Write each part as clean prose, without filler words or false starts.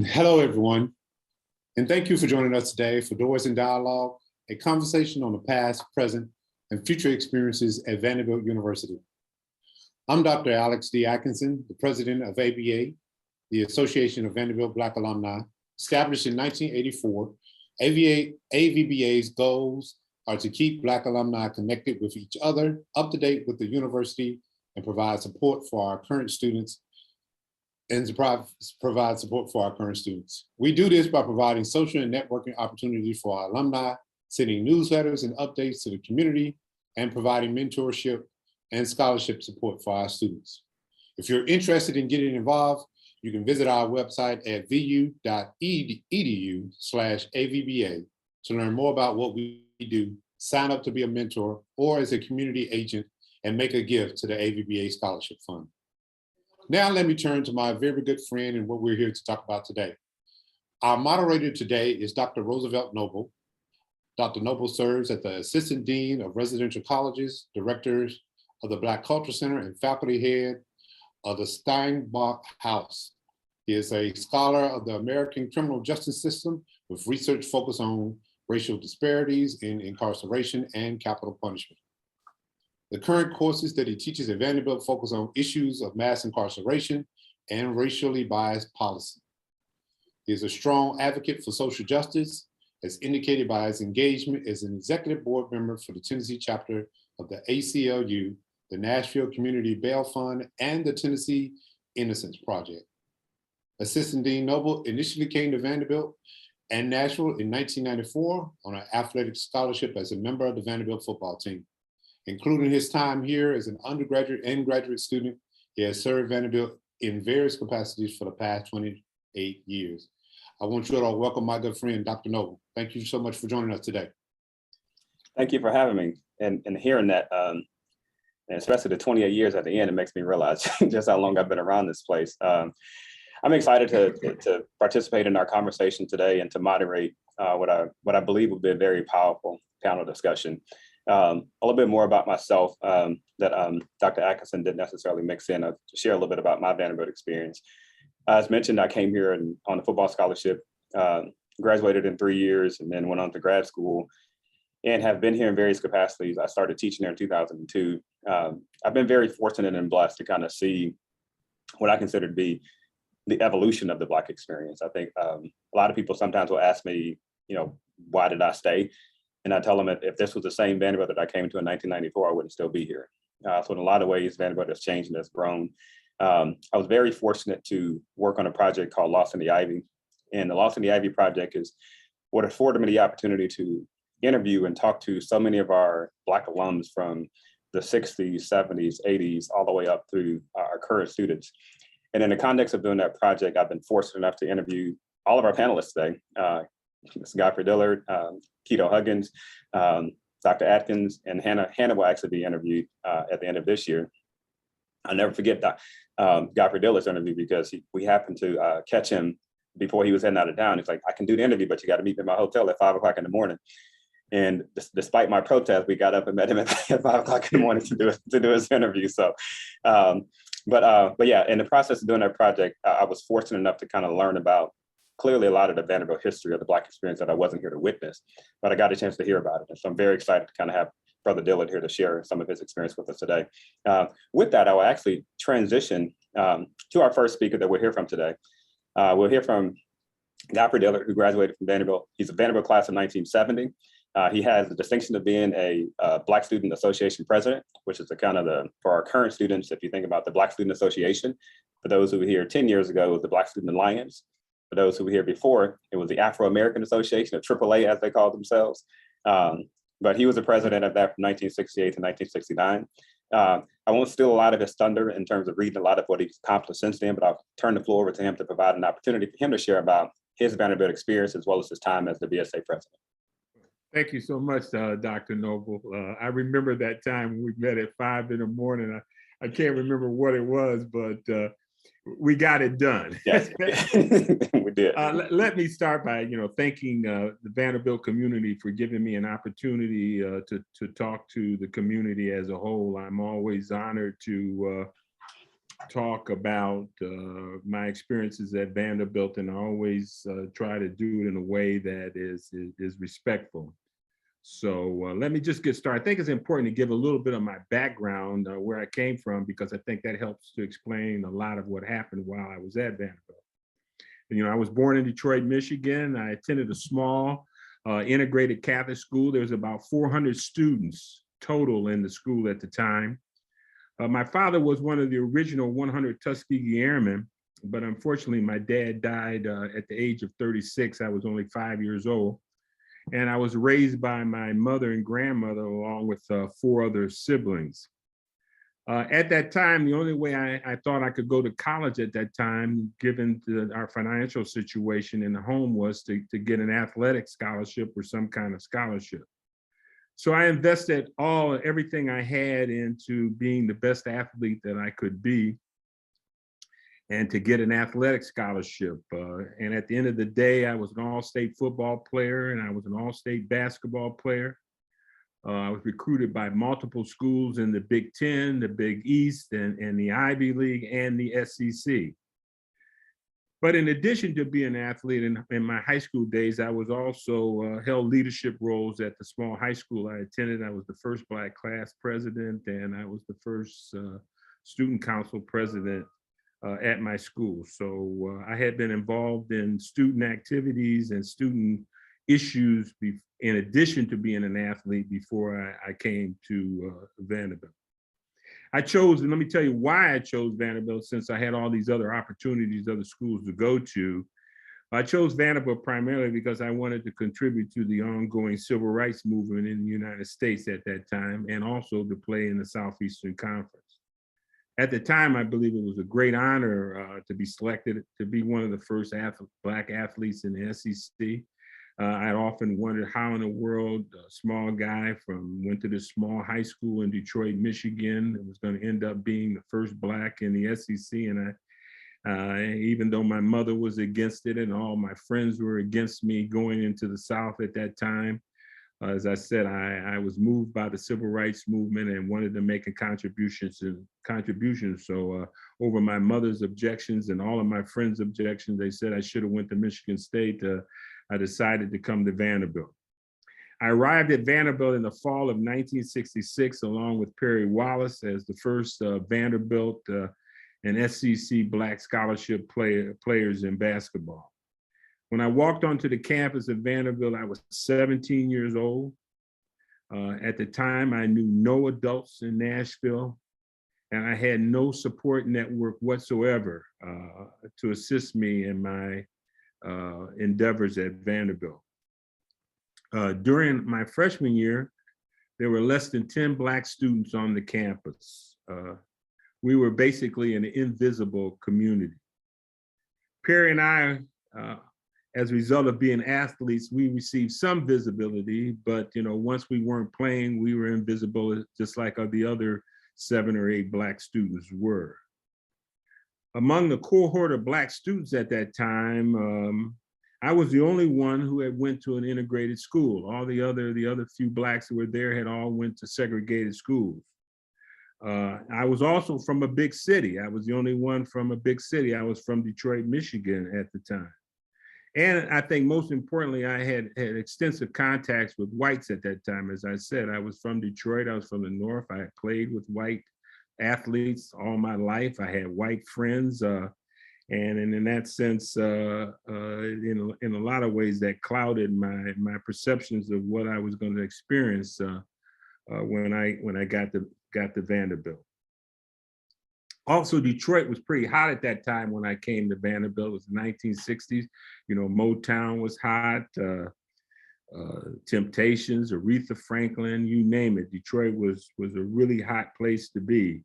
Hello, everyone, and thank you for joining us today for Doors and Dialogue, a conversation on the past, present, and future experiences at Vanderbilt University. I'm Dr. Alex D. Atkinson, the president of AVBA, the Association of Vanderbilt Black Alumni. Established in 1984, AVBA's goals are to keep Black alumni connected with each other, up to date with the university, and provide support for our current students We do this by providing social and networking opportunities for our alumni, sending newsletters and updates to the community, and providing mentorship and scholarship support for our students. If you're interested in getting involved, you can visit our website at vu.edu/AVBA to learn more about what we do, sign up to be a mentor or as a community agent, and make a gift to the AVBA Scholarship Fund. Now let me turn to my very good friend and what we're here to talk about today. Our moderator today is Dr. Rosevelt Noble. Dr. Noble serves as the Assistant Dean of Residential Colleges, Directors of the Black Culture Center, and Faculty Head of the Stambaugh House. He is a scholar of the American criminal justice system with research focused on racial disparities in incarceration and capital punishment. The current courses that he teaches at Vanderbilt focus on issues of mass incarceration and racially biased policy. He is a strong advocate for social justice, as indicated by his engagement as an executive board member for the Tennessee chapter of the ACLU, the Nashville Community Bail Fund, and the Tennessee Innocence Project. Assistant Dean Noble initially came to Vanderbilt and Nashville in 1994 on an athletic scholarship as a member of the Vanderbilt football team. Including his time here as an undergraduate and graduate student, he has served Vanderbilt in various capacities for the past 28 years. I want you all to welcome my good friend, Dr. Noble. Thank you so much for joining us today. Thank you for having me. And hearing that, and especially the 28 years at the end, it makes me realize just how long I've been around this place. I'm excited to participate in our conversation today and to moderate what I believe will be a very powerful panel discussion. A little bit more about myself that Dr. Atkinson didn't necessarily mix in. I'll share a little bit about my Vanderbilt experience. As mentioned, I came here on a football scholarship, graduated in 3 years, and then went on to grad school and have been here in various capacities. I started teaching there in 2002. I've been very fortunate and blessed to kind of see what I consider to be the evolution of the Black experience. I think a lot of people sometimes will ask me, why did I stay? And I tell them that if this was the same Vanderbilt that I came to in 1994, I wouldn't still be here. So in a lot of ways, Vanderbilt has changed and has grown. I was very fortunate to work on a project called Lost in the Ivy. And the Lost in the Ivy project is what afforded me the opportunity to interview and talk to so many of our Black alums from the 60s, 70s, 80s, all the way up through our current students. And in the context of doing that project, I've been fortunate enough to interview all of our panelists today. Godfrey Dillard, Kito Huggins, Dr. Atkins, and Hannah will actually be interviewed at the end of this year. I'll never forget Godfrey Dillard's interview because we happened to catch him before he was heading out of town. He's like, I can do the interview, but you got to meet me at my hotel at 5 o'clock in the morning. And despite my protest, we got up and met him at 5 o'clock in the morning to do his interview. So, but yeah, in the process of doing that project, I was fortunate enough to kind of learn about clearly a lot of the Vanderbilt history of the Black experience that I wasn't here to witness, but I got a chance to hear about it. And so I'm very excited to kind of have Brother Dillard here to share some of his experience with us today. With that, I will actually transition to our first speaker that we'll hear from today. We'll hear from Godfrey Dillard, who graduated from Vanderbilt. He's a Vanderbilt class of 1970. He has the distinction of being a Black Student Association president, which is for our current students, if you think about the Black Student Association, for those who were here 10 years ago, it was the Black Student Alliance. For those who were here before, it was the Afro-American Association, or AAA as they called themselves. But he was the president of that from 1968 to 1969. I won't steal a lot of his thunder in terms of reading a lot of what he's accomplished since then, but I'll turn the floor over to him to provide an opportunity for him to share about his Vanderbilt experience as well as his time as the VSA president. Thank you so much, Dr. Noble. I remember that time we met at 5 in the morning. I can't remember what it was, but we got it done. Yes, we did. Let me start by, thanking the Vanderbilt community for giving me an opportunity to talk to the community as a whole. I'm always honored to talk about my experiences at Vanderbilt, and I always try to do it in a way that is respectful. So let me just get started. I think it's important to give a little bit of my background, where I came from, because I think that helps to explain a lot of what happened while I was at Vanderbilt. And, I was born in Detroit, Michigan. I attended a small integrated Catholic school. There was about 400 students total in the school at the time. My father was one of the original 100 Tuskegee Airmen, but unfortunately my dad died at the age of 36. I was only 5 years old. And I was raised by my mother and grandmother along with 4 other siblings. At that time, the only way I thought I could go to college at that time, given our financial situation in the home, was to get an athletic scholarship or some kind of scholarship. So I invested everything I had into being the best athlete that I could be, and to get an athletic scholarship. And at the end of the day, I was an all-state football player, and I was an all-state basketball player. I was recruited by multiple schools in the Big Ten, the Big East, and the Ivy League, and the SEC. But in addition to being an athlete in my high school days, I was also held leadership roles at the small high school I attended. I was the first Black class president, and I was the first student council president at my school. So I had been involved in student activities and student issues in addition to being an athlete before I came to Vanderbilt. And let me tell you why I chose Vanderbilt, since I had all these other opportunities, other schools to go to. I chose Vanderbilt primarily because I wanted to contribute to the ongoing civil rights movement in the United States at that time, and also to play in the Southeastern Conference. At the time, I believe it was a great honor to be selected to be one of the first Black athletes in the SEC. I had often wondered how in the world a small guy went to this small high school in Detroit, Michigan, and was going to end up being the first Black in the SEC. And even though my mother was against it and all my friends were against me going into the South at that time, as I said, I was moved by the civil rights movement and wanted to make a contribution. So over my mother's objections and all of my friends' objections, they said I should have went to Michigan State. I decided to come to Vanderbilt. I arrived at Vanderbilt in the fall of 1966, along with Perry Wallace as the first Vanderbilt and SEC Black scholarship players in basketball. When I walked onto the campus of Vanderbilt, I was 17 years old. At the time, I knew no adults in Nashville, and I had no support network whatsoever to assist me in my endeavors at Vanderbilt. During my freshman year, there were less than 10 Black students on the campus. We were basically an invisible community. Perry and I, as a result of being athletes, we received some visibility, but once we weren't playing, we were invisible, just like the other 7 or 8 Black students were. Among the cohort of Black students at that time, I was the only one who had went to an integrated school. All the other few Blacks who were there had all went to segregated schools. I was also from a big city. I was the only one from a big city. I was from Detroit, Michigan at the time. And I think most importantly, I had extensive contacts with whites at that time. As I said, I was from Detroit. I was from the North. I had played with white athletes all my life. I had white friends. And in that sense, in a lot of ways, that clouded my perceptions of what I was going to experience when I got to Vanderbilt. Also, Detroit was pretty hot at that time when I came to Vanderbilt. It was the 1960s. Motown was hot, Temptations, Aretha Franklin, you name it. Detroit was a really hot place to be.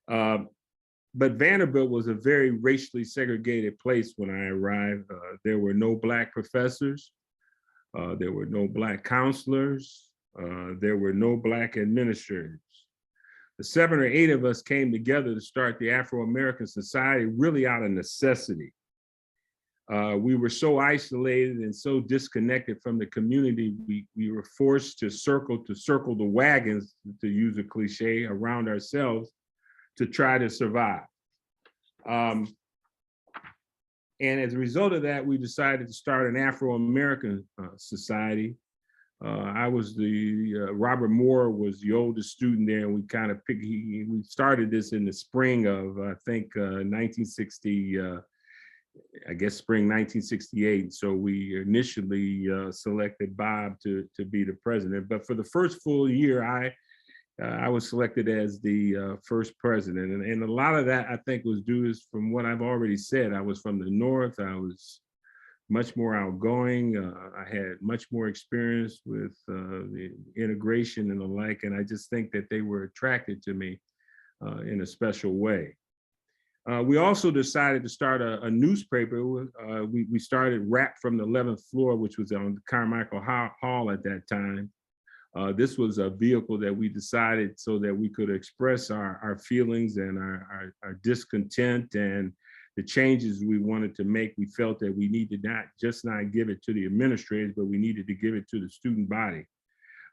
But Vanderbilt was a very racially segregated place when I arrived. There were no Black professors. There were no Black counselors. There were no Black administrators. The 7 or 8 of us came together to start the Afro-American Society really out of necessity. We were so isolated and so disconnected from the community, we were forced to circle the wagons, to use a cliche, around ourselves to try to survive. And as a result of that, we decided to start an Afro-American society. I was Robert Moore was the oldest student there, and we kind of we started this in the spring of, I think, 1960, I guess spring 1968. So we initially selected Bob to be the president. But for the first full year, I was selected as the first president. And a lot of that, I think, was due from what I've already said. I was from the North. I was much more outgoing. I had much more experience with the integration and the like. And I just think that they were attracted to me in a special way. We also decided to start a newspaper. We started Rap from the 11th Floor, which was on Carmichael Hall at that time. This was a vehicle that we decided so that we could express our feelings and our discontent and the changes we wanted to make. We felt that we needed not give it to the administrators, but we needed to give it to the student body.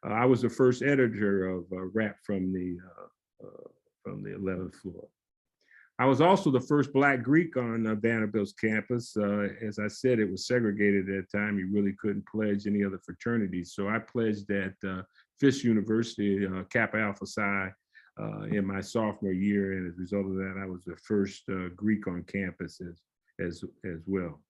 I was the first editor of Rap from the 11th Floor. I was also the first Black Greek on Vanderbilt's campus. As I said, it was segregated at that time. You really couldn't pledge any other fraternities. So I pledged at Fisk University, Kappa Alpha Psi, in my sophomore year. And as a result of that, I was the first Greek on campus as well.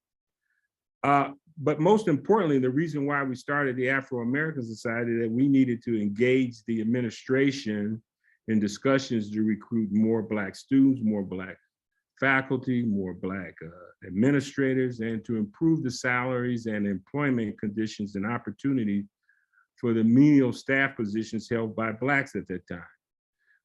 But most importantly, the reason why we started the Afro-American Society, that we needed to engage the administration in discussions to recruit more Black students, more Black faculty, more Black administrators, and to improve the salaries and employment conditions and opportunities for the menial staff positions held by Blacks at that time.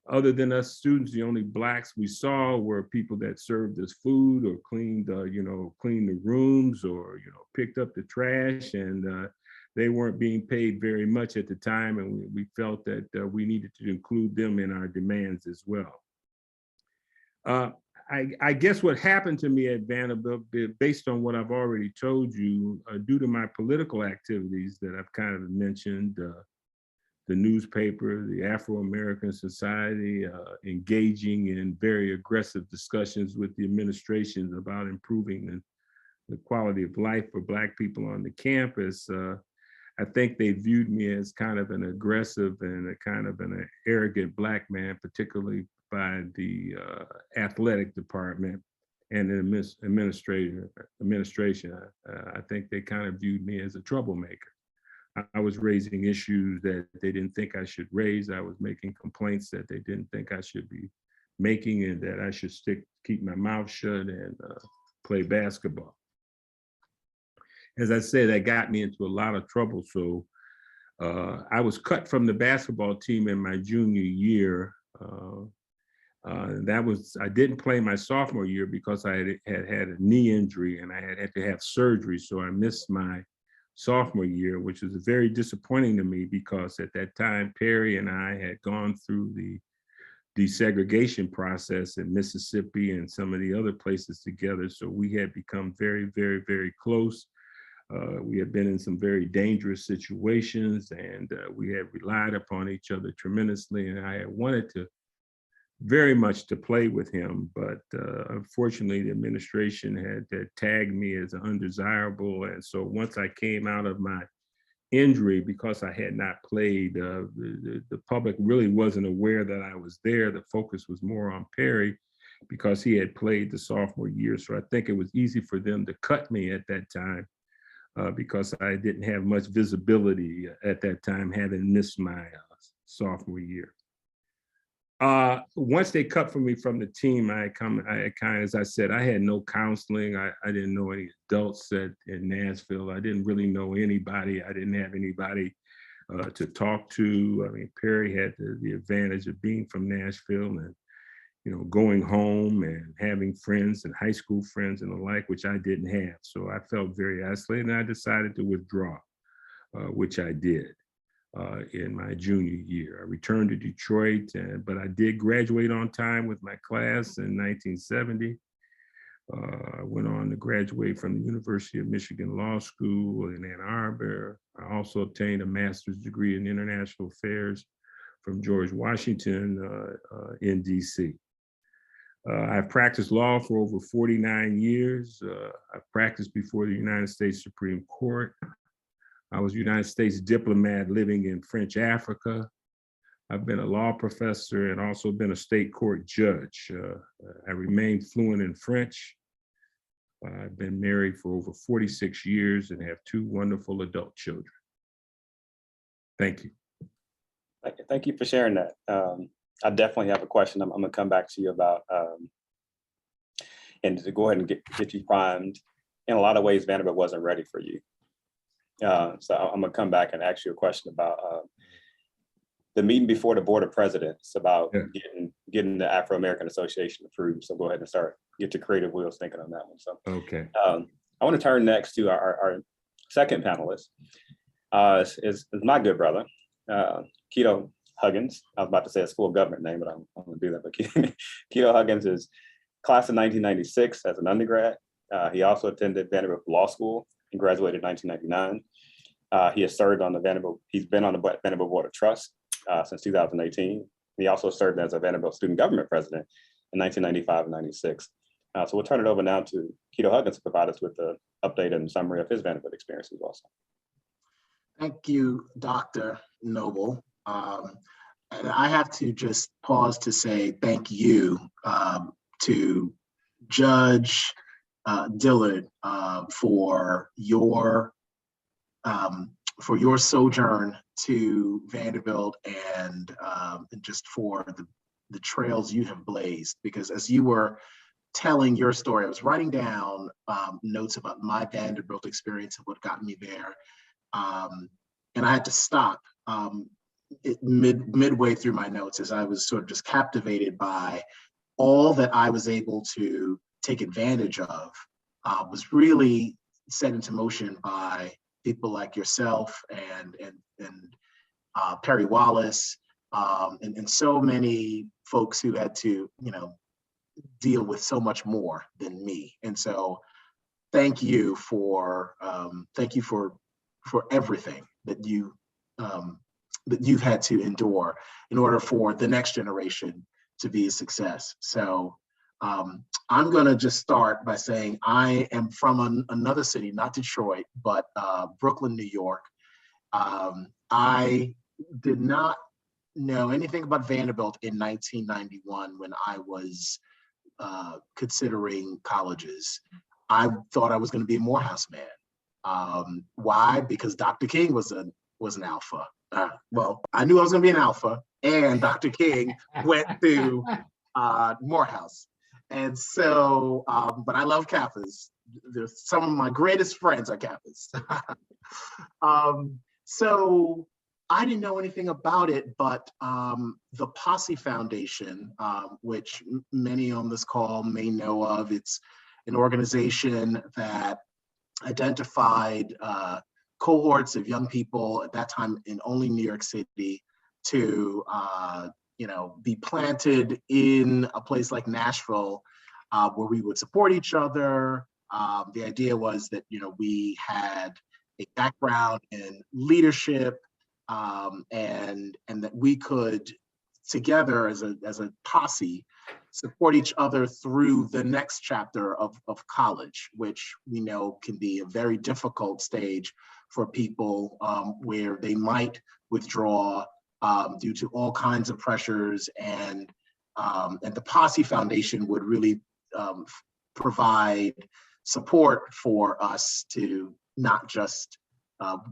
Other than us students, the only Blacks we saw were people that served us food or cleaned the rooms or, picked up the trash, and they weren't being paid very much at the time, and we felt that we needed to include them in our demands as well. I guess what happened to me at Vanderbilt, based on what I've already told you, due to my political activities that I've kind of mentioned, the newspaper, the Afro-American Society, engaging in very aggressive discussions with the administrations about improving the quality of life for Black people on the campus. I think they viewed me as kind of an aggressive and a kind of an arrogant Black man, particularly by the athletic department and the administration. I think they kind of viewed me as a troublemaker. I was raising issues that they didn't think I should raise. I was making complaints that they didn't think I should be making, and that I should keep my mouth shut and play basketball. As I said, that got me into a lot of trouble. So I was cut from the basketball team in my junior year. I didn't play my sophomore year because I had a knee injury and I had to have surgery. So I missed my sophomore year, which was very disappointing to me because at that time, Perry and I had gone through the desegregation process in Mississippi and some of the other places together. So we had become very, very, very close. We had been in some very dangerous situations, and we had relied upon each other tremendously. And I had wanted to very much to play with him, but unfortunately the administration had tagged me as undesirable. And so once I came out of my injury, because I had not played, the public really wasn't aware that I was there. The focus was more on Perry because he had played the sophomore year. So I think it was easy for them to cut me at that time because I didn't have much visibility at that time, having missed my sophomore year. Once they cut for me from the team, I kind of, as I said, I had no counseling. I didn't know any adults in Nashville. I didn't really know anybody. I didn't have anybody to talk to. I mean, Perry had the advantage of being from Nashville and, going home and having friends and high school friends and the like, which I didn't have. So I felt very isolated, and I decided to withdraw, which I did. In my junior year. I returned to Detroit, but I did graduate on time with my class in 1970. I went on to graduate from the University of Michigan Law School in Ann Arbor. I also obtained a master's degree in international affairs from George Washington in DC. I've practiced law for over 49 years. I've practiced before the United States Supreme Court. I was a United States diplomat living in French Africa. I've been a law professor and also been a state court judge. I remain fluent in French. I've been married for over 46 years and have 2 wonderful adult children. Thank you. Thank you for sharing that. I definitely have a question I'm gonna come back to you about, and to go ahead and get you primed. In a lot of ways, Vanderbilt wasn't ready for you. So I'm gonna come back and ask you a question about the meeting before the Board of Presidents about getting the Afro-American Association approved. So go ahead and get your creative wheels thinking on that one. So okay. I want to turn next to our second panelist. Is my good brother, Kito Huggins. I was about to say his full government name, but I'm going to do that. But Kito Huggins is class of 1996 as an undergrad. He also attended Vanderbilt Law School and graduated in 1999. He has served on the Vanderbilt. He's been on the Vanderbilt Board of Trust since 2018. He also served as a Vanderbilt student government president in 1995 and 96. So we'll turn it over now to Kito Huggins to provide us with the update and summary of his Vanderbilt experiences also. Thank you, Dr. Noble. And I have to just pause to say thank you to Judge Dillard for your sojourn to Vanderbilt and just for the trails you have blazed. Because as you were telling your story, I was writing down notes about my Vanderbilt experience and what got me there. And I had to stop midway through my notes as I was sort of just captivated by all that I was able to take advantage of was really set into motion by people like yourself and Perry Wallace and so many folks who had to, deal with so much more than me. And so thank you for everything that you've had to endure in order for the next generation to be a success. So I'm gonna just start by saying I am from another city, not Detroit, but Brooklyn, New York. I did not know anything about Vanderbilt in 1991 when I was considering colleges. I thought I was gonna be a Morehouse man. Why? Because Dr. King was an alpha. Well, I knew I was gonna be an alpha, and Dr. King went to Morehouse. And so, but I love Kappas. Some of my greatest friends are Kappas. So I didn't know anything about it, but the Posse Foundation, which many on this call may know of, it's an organization that identified cohorts of young people at that time in only New York City to be planted in a place like Nashville where we would support each other. The idea was that we had a background in leadership and that we could together as a posse support each other through the next chapter of college, which we know can be a very difficult stage for people where they might withdraw due to all kinds of pressures, and the Posse Foundation would really provide support for us to not just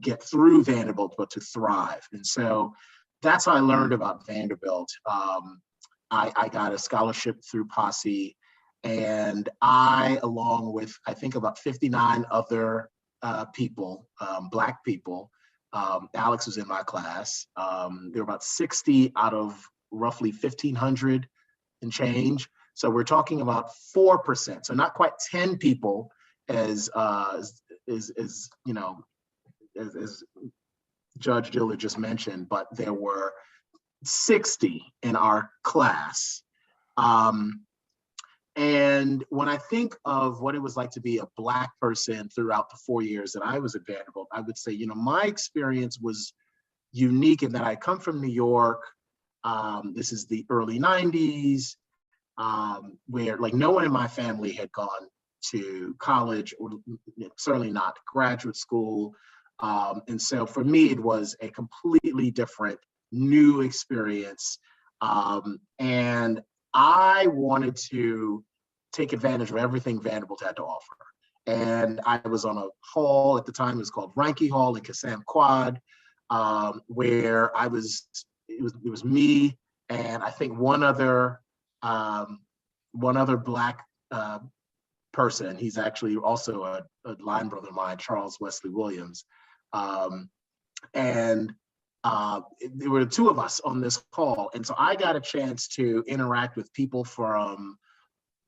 get through Vanderbilt, but to thrive. And so that's how I learned about Vanderbilt. I got a scholarship through Posse, and I, along with I think about 59 other people, Black people, Alex was in my class. There were about 60 out of roughly 1,500 and change. So we're talking about 4%. So not quite 10 people as Judge Dillard just mentioned, but there were 60 in our class. And when I think of what it was like to be a Black person throughout the 4 years that I was at Vanderbilt, I would say, my experience was unique in that I come from New York. This is the early 90s. where like no one in my family had gone to college or certainly not graduate school. And so for me, it was a completely different new experience. And I wanted to take advantage of everything Vanderbilt had to offer. And I was on a hall at the time, it was called Reinke Hall in Kassam Quad, where it was me and I think one other Black person. He's actually also a line brother of mine, Charles Wesley Williams. And there were the two of us on this call. And so I got a chance to interact with people from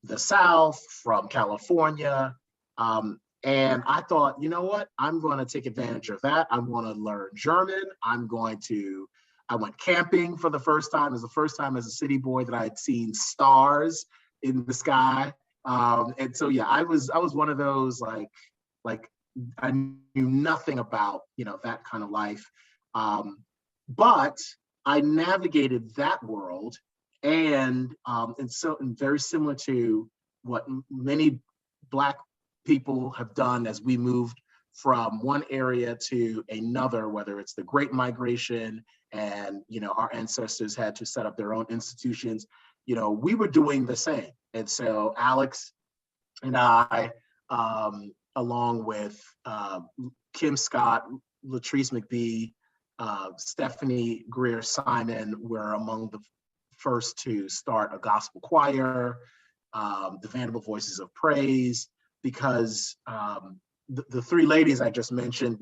the South, from California. And I thought, you know what? I'm going to take advantage of that. I want to learn German. I went camping for the first time. It was the first time as a city boy that I had seen stars in the sky. And so, yeah, I was one of those like I knew nothing about, that kind of life. But I navigated that world and very similar to what many Black people have done as we moved from one area to another, whether it's the Great Migration and, our ancestors had to set up their own institutions, we were doing the same. And so Alex and I, along with Kim Scott, Latrice McBee, Stephanie Greer Simon, were among the first to start a gospel choir, the Vanderbilt Voices of Praise, because the three ladies I just mentioned,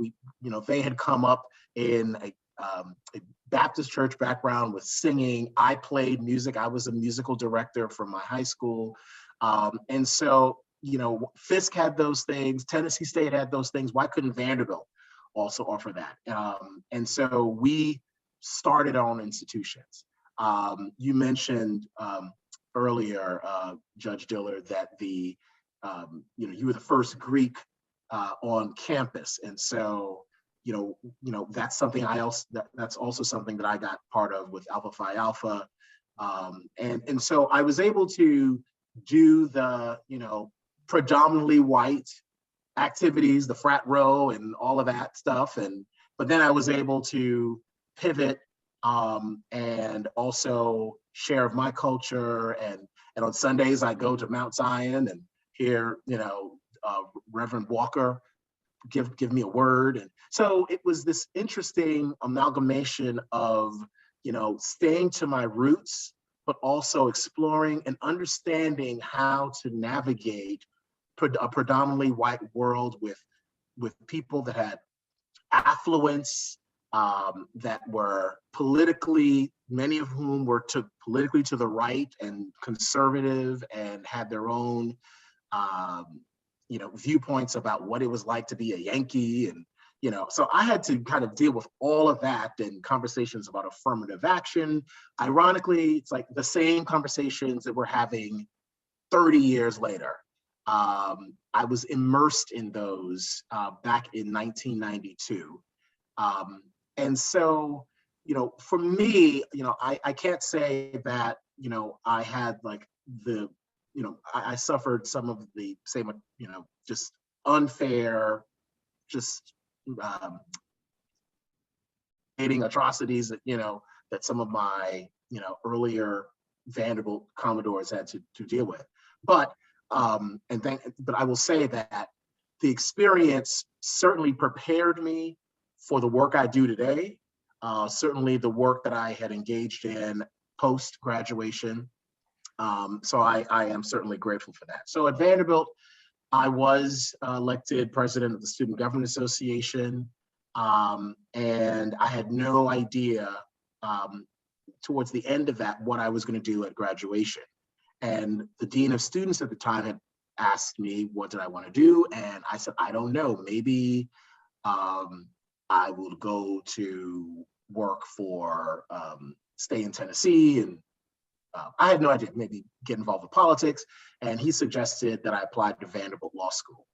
they had come up in a Baptist church background with singing. I played music. I was a musical director from my high school. And so, Fisk had those things, Tennessee State had those things. Why couldn't Vanderbilt also offer that? And so we started our own institutions. You mentioned earlier, Judge Dillard, that you were the first Greek on campus. And so, that's something that's also something that I got part of with Alpha Phi Alpha. And so I was able to do the, predominantly white activities, the frat row and all of that stuff. But then I was able to pivot and also share of my culture. And on Sundays, I go to Mount Zion and hear, Reverend Walker give me a word. And so it was this interesting amalgamation of, staying to my roots, but also exploring and understanding how to navigate a predominantly white world with people that had affluence, that were politically, many of whom were politically to the right and conservative and had their own viewpoints about what it was like to be a Yankee. And, so I had to kind of deal with all of that and conversations about affirmative action. Ironically, it's like the same conversations that we're having 30 years later. I was immersed in those back in 1992. And so, for me, I can't say that, I had like I suffered some of the same, just unfair, just atrocities that, that some of my, earlier Vanderbilt Commodores had to deal with. But I will say that the experience certainly prepared me for the work I do today. Certainly the work that I had engaged in post-graduation. So I am certainly grateful for that. So at Vanderbilt, I was elected president of the Student Government Association, and I had no idea towards the end of that what I was going to do at graduation. And the dean of students at the time had asked me, what did I want to do? And I said, I don't know, maybe I will go to work for, stay in Tennessee. And I had no idea, maybe get involved with politics. And he suggested that I applied to Vanderbilt Law School.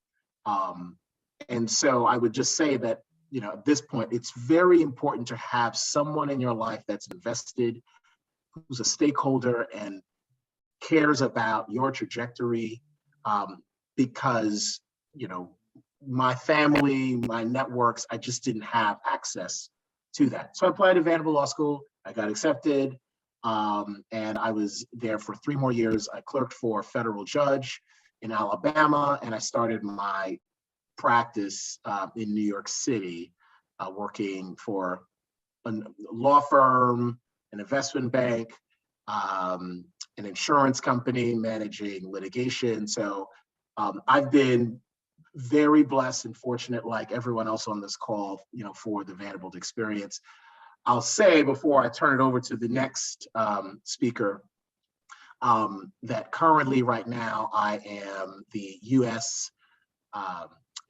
And so I would just say that, at this point, it's very important to have someone in your life that's invested, who's a stakeholder, and cares about your trajectory, because, my family, my networks, I just didn't have access to that. So I applied to Vanderbilt Law School. I got accepted, and I was there for 3 more years. I clerked for a federal judge in Alabama, and I started my practice in New York City, working for a law firm, an investment bank, an insurance company, managing litigation. So I've been very blessed and fortunate, like everyone else on this call, for the Vanderbilt experience. I'll say before I turn it over to the next speaker, that currently right now I am the U.S.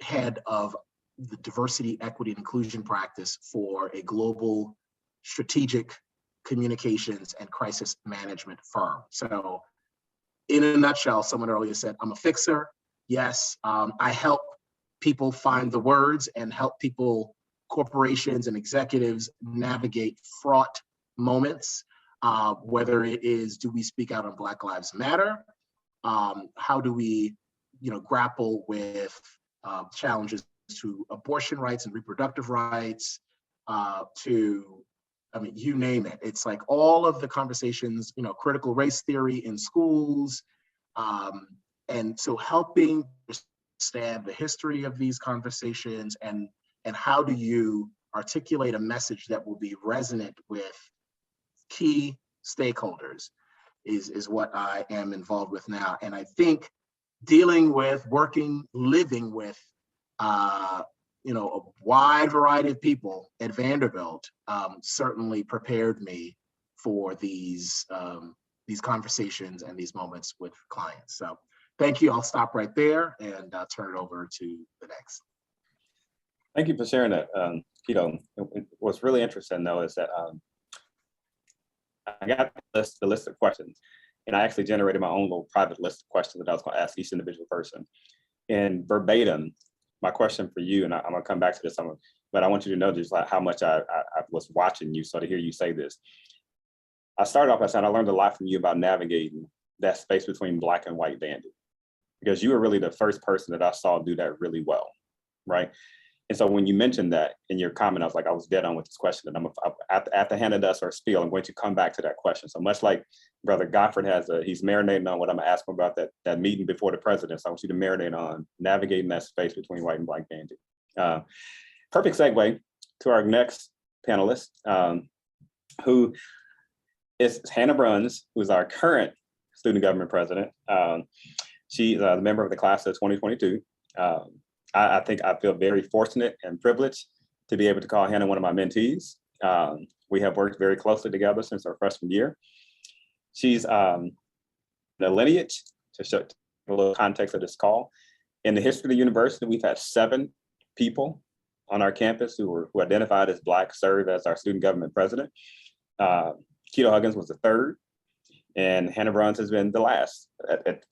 Head of the Diversity, Equity, and Inclusion practice for a global strategic communications and crisis management firm. So in a nutshell, someone earlier said, I'm a fixer. Yes, I help people find the words and help people, corporations and executives, navigate fraught moments, whether it is, do we speak out on Black Lives Matter? How do we grapple with challenges to abortion rights and reproductive rights, you name it. It's like all of the conversations, critical race theory in schools. And so helping understand the history of these conversations and how do you articulate a message that will be resonant with key stakeholders is what I am involved with now. And I think dealing with, living with, a wide variety of people at Vanderbilt certainly prepared me for these conversations and these moments with clients. So thank you. I'll stop right there and turn it over to the next. Thank you for sharing that, Kito. What's really interesting though is that I got the list of questions, and I actually generated my own little private list of questions that I was going to ask each individual person. And verbatim, my question for you, and I'm going to come back to this, but I want you to know just like how much I was watching you, so to hear you say this. I started off by saying I learned a lot from you about navigating that space between Black and white Vandy, because you were really the first person that I saw do that really well, right? And so when you mentioned that in your comment, I was like, I was dead on with this question. And after Hannah does her spiel, I'm going to come back to that question. So much like Brother Godfrey he's marinating on what I'm gonna ask him about that meeting before the president. So I want you to marinate on navigating that space between white and Black Vandy. Perfect segue to our next panelist, who is Hannah Bruns, who is our current student government president. She's a member of the class of 2022. I think I feel very fortunate and privileged to be able to call Hannah one of my mentees. We have worked very closely together since our freshman year. She's the lineage, to show a little context of this call. In the history of the university, we've had 7 people on our campus who identified as Black serve as our student government president. Kito Huggins was the 3rd, and Hannah Bruns has been the last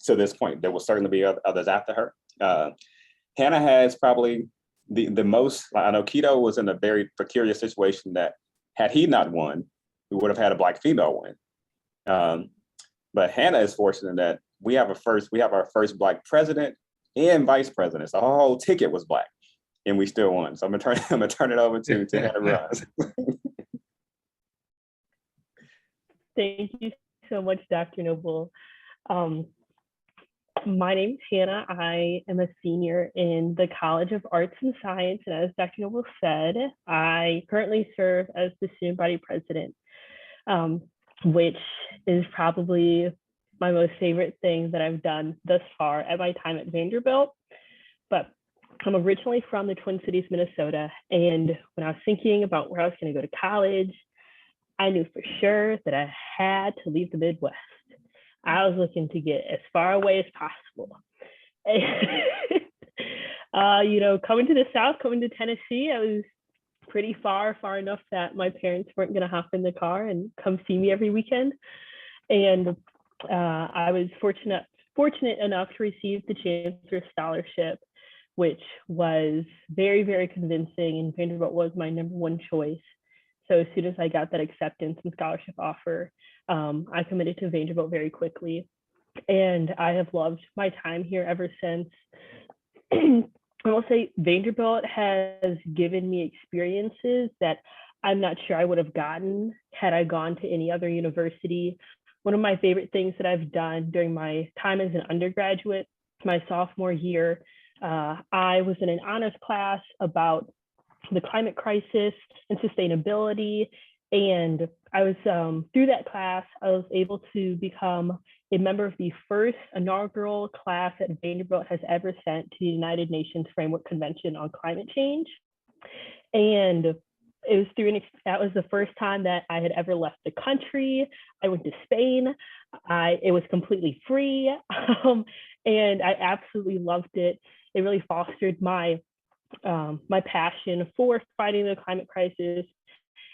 to this point. There will certainly be others after her. Hannah has probably the most. I know Kito was in a very precarious situation that had he not won, we would have had a Black female win. But Hannah is fortunate that we have our first Black president and vice president. So our whole ticket was Black, and we still won. So I'm gonna turn it over to Hannah Bruns. Thank you so much, Dr. Noble. My name's Hannah. I am a senior in the College of Arts and Science. And as Dr. Noble said, I currently serve as the student body president, which is probably my most favorite thing that I've done thus far at my time at Vanderbilt. But I'm originally from the Twin Cities, Minnesota. And when I was thinking about where I was going to go to college, I knew for sure that I had to leave the Midwest. I was looking to get as far away as possible. Coming to the South, coming to Tennessee, I was pretty far enough that my parents weren't gonna hop in the car and come see me every weekend. And I was fortunate enough to receive the Chancellor's Scholarship, which was very, very convincing, and Vanderbilt was my #1 choice. So as soon as I got that acceptance and scholarship offer, I committed to Vanderbilt very quickly. and I have loved my time here ever since. I will say Vanderbilt has given me experiences that I'm not sure I would have gotten had I gone to any other university. One of my favorite things that I've done during my time as an undergraduate, my sophomore year, I was in an honors class about the climate crisis and sustainability. And I was, through that class, I was able to become a member of the first inaugural class that Vanderbilt has ever sent to the United Nations Framework Convention on Climate Change. And it was that was the first time that I had ever left the country. I went to Spain. It was completely free. And I absolutely loved it. It really fostered my passion for fighting the climate crisis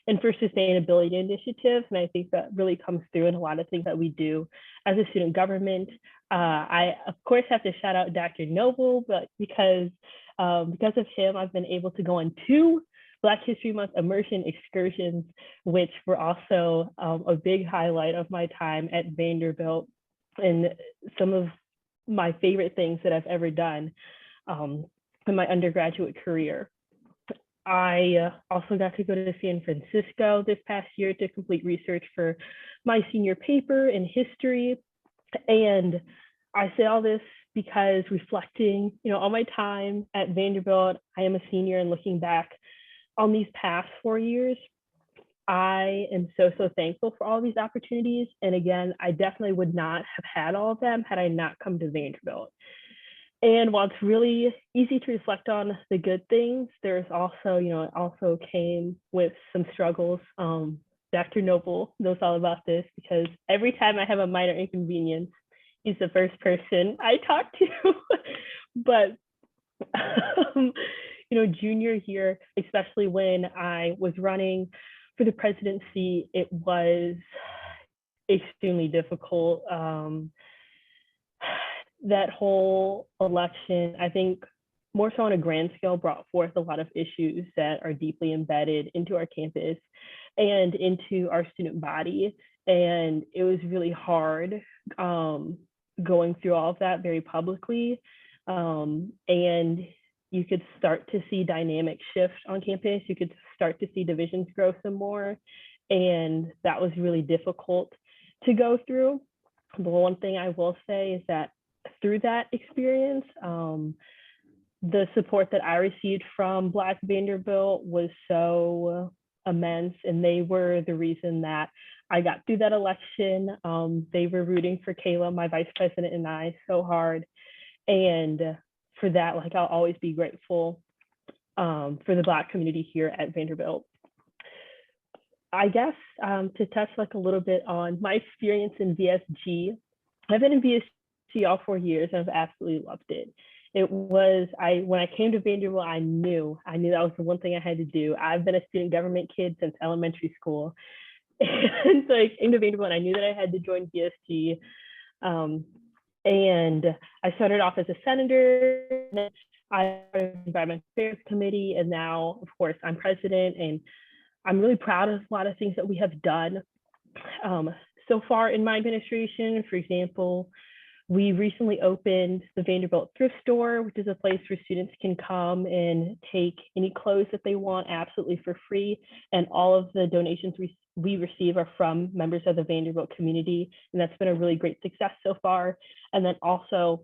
and for sustainability initiatives. And I think that really comes through in a lot of things that we do as a student government. I, of course, have to shout out Dr. Noble, but because of him, I've been able to go on 2 Black History Month immersion excursions, which were also a big highlight of my time at Vanderbilt and some of my favorite things that I've ever done in my undergraduate career. I also got to go to San Francisco this past year to complete research for my senior paper in history. And I say all this because reflecting, on my time at Vanderbilt, I am a senior, and looking back on these past 4 years, I am so thankful for all these opportunities. And again, I definitely would not have had all of them had I not come to Vanderbilt. And while it's really easy to reflect on the good things, there's also, it also came with some struggles. Dr. Noble knows all about this because every time I have a minor inconvenience, he's the first person I talk to. But, junior year, especially when I was running for the presidency, it was extremely difficult. That whole election, I think more so on a grand scale, brought forth a lot of issues that are deeply embedded into our campus and into our student body. And it was really hard going through all of that very publicly. And you could start to see dynamics shift on campus. You could start to see divisions grow some more. And that was really difficult to go through. But one thing I will say is that through that experience, the support that I received from Black Vanderbilt was so immense, and they were the reason that I got through that election. They were rooting for Kayla, my vice president, and I so hard. And for that, I'll always be grateful for the Black community here at Vanderbilt. I guess to touch a little bit on my experience in VSG, I've been in VSG all 4 years, and I've absolutely loved it. It was, when I came to Vanderbilt, I knew that was the one thing I had to do. I've been a student government kid since elementary school. And so I came to Vanderbilt, and I knew that I had to join VSG. And I started off as a senator, and I started the Environmental Affairs Committee, and now, of course, I'm president, and I'm really proud of a lot of things that we have done so far in my administration. For example, we recently opened the Vanderbilt Thrift Store, which is a place where students can come and take any clothes that they want absolutely for free. And all of the donations we receive are from members of the Vanderbilt community. And that's been a really great success so far. And then also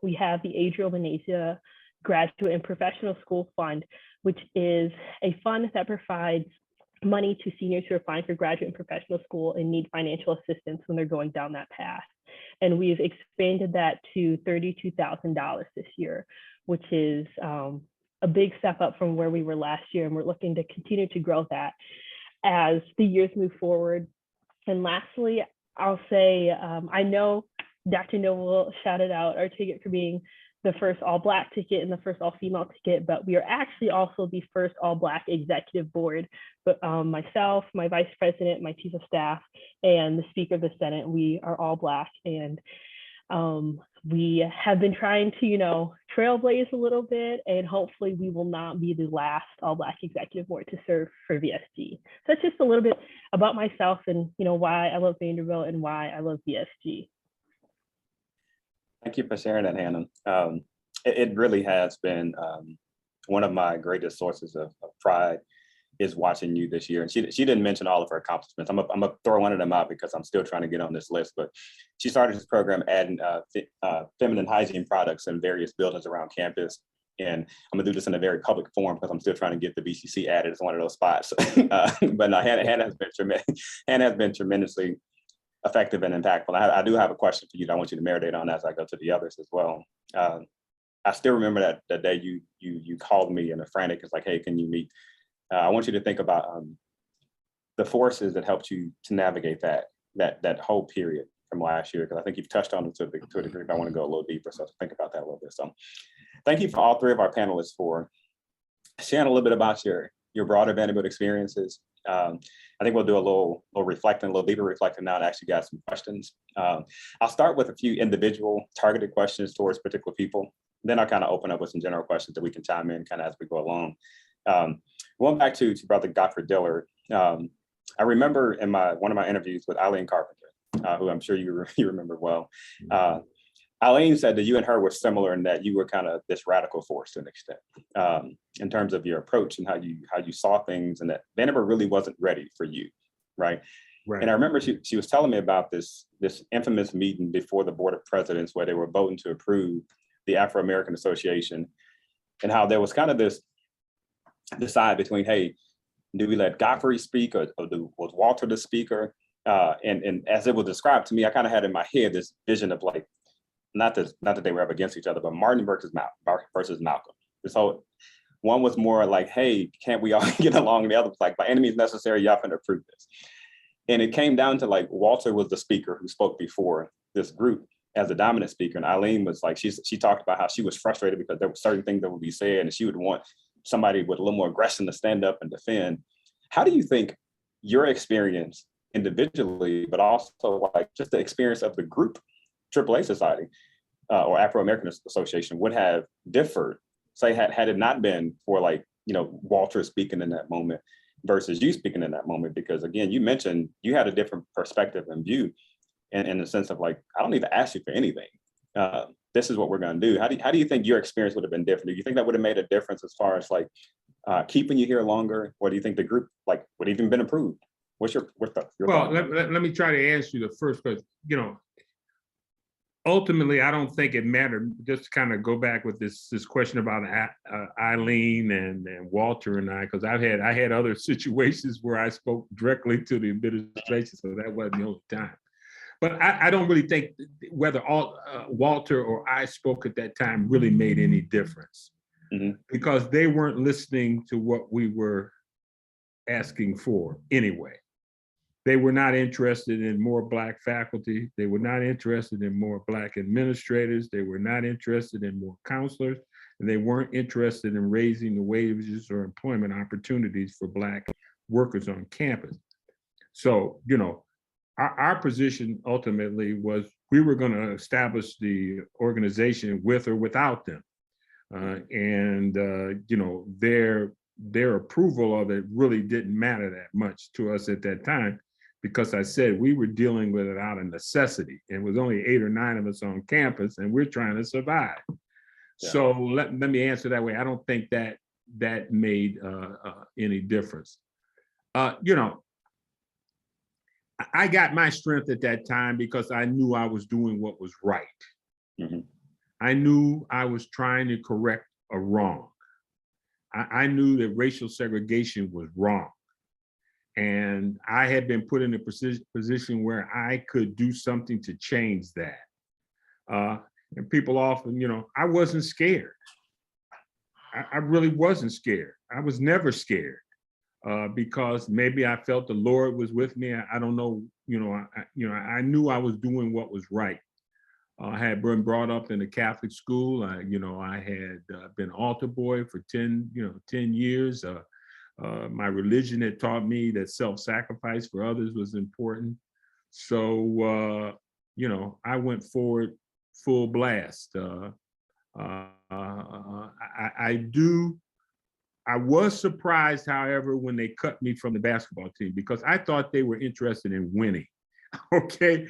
we have the Adriel Benezia Graduate and Professional School Fund, which is a fund that provides money to seniors who are applying for graduate and professional school and need financial assistance when they're going down that path. And we've expanded that to $32,000 this year, which is a big step up from where we were last year. And we're looking to continue to grow that as the years move forward. And lastly, I'll say, I know Dr. Noble shouted out our ticket for being the first all-Black ticket and the first all-female ticket, but we are actually also the first all-Black executive board. But myself, my vice president, my chief of staff, and the speaker of the Senate, we are all Black. And we have been trying to, trailblaze a little bit, and hopefully we will not be the last all-Black executive board to serve for VSG. So that's just a little bit about myself and, why I love Vanderbilt and why I love VSG. Thank you for sharing that, Hannah. It really has been one of my greatest sources of pride is watching you this year. And she didn't mention all of her accomplishments. I'm gonna throw one of them out because I'm still trying to get on this list, but she started this program adding feminine hygiene products in various buildings around campus. And I'm gonna do this in a very public forum because I'm still trying to get the BCC added as one of those spots. But no, Hannah has been tremendously effective and impactful. I do have a question for you that I want you to marinate on as I go to the others as well. I still remember that the day you called me in a frantic, it's like, hey, can you meet? I want you to think about the forces that helped you to navigate that whole period from last year, because I think you've touched on it to a degree, but I want to go a little deeper. So think about that a little bit. So thank you for all three of our panelists for sharing a little bit about your broader Vanderbilt experiences. I think we'll do a little reflecting, a little deeper reflecting now and actually got some questions. I'll start with a few individual targeted questions towards particular people. Then I'll kind of open up with some general questions that we can chime in kind of as we go along. Going back to Brother Godfrey Dillard, I remember in one of my interviews with Eileen Carpenter, who I'm sure you remember well. Eileen said that you and her were similar in that you were kind of this radical force to an extent, in terms of your approach and how you saw things, and that Vanderbilt really wasn't ready for you, right? Right. And I remember she was telling me about this infamous meeting before the Board of Presidents where they were voting to approve the Afro-American Association, and how there was kind of this decide between, hey, do we let Godfrey speak or was Walter the speaker? And as it was described to me, I kind of had in my head this vision of like, not that they were up against each other, but Martin versus Malcolm. So one was more like, hey, can't we all get along? And the other was like, by any means necessary, y'all can approve this. And it came down to like, Walter was the speaker who spoke before this group as the dominant speaker. And Eileen was like, she talked about how she was frustrated because there were certain things that would be said and she would want somebody with a little more aggression to stand up and defend. How do you think your experience individually, but also like just the experience of the group, AAA Society or Afro-American Association would have differed, say, had it not been for like, Walter speaking in that moment versus you speaking in that moment? Because again, you mentioned you had a different perspective and view in the sense of like, I don't need to ask you for anything. This is what we're going to do. How do you think your experience would have been different? Do you think that would have made a difference as far as like keeping you here longer? Or do you think the group like would even been approved? What's your well, let me try to answer you the first question. Ultimately, I don't think it mattered. Just to kind of go back with this question about Eileen and Walter and I, because I had other situations where I spoke directly to the administration, so that wasn't the only time. But I don't really think whether Walter or I spoke at that time really made any difference, because they weren't listening to what we were asking for anyway. They were not interested in more Black faculty. They were not interested in more Black administrators. They were not interested in more counselors. And they weren't interested in raising the wages or employment opportunities for Black workers on campus. So, our position ultimately was we were going to establish the organization with or without them. Their approval of it really didn't matter that much to us at that time, because I said we were dealing with it out of necessity. And it was only 8 or 9 of us on campus and we're trying to survive. Yeah. So let me answer that way. I don't think that made any difference. I got my strength at that time because I knew I was doing what was right. I knew I was trying to correct a wrong. I knew that racial segregation was wrong. And I had been put in a position where I could do something to change that. And people often, I wasn't scared. I really wasn't scared. I was never scared. Because maybe I felt the Lord was with me. I don't know, I knew I was doing what was right. I had been brought up in a Catholic school. I had been altar boy for 10 years. My religion had taught me that self-sacrifice for others was important. So, I went forward full blast. I was surprised, however, when they cut me from the basketball team, because I thought they were interested in winning. Okay,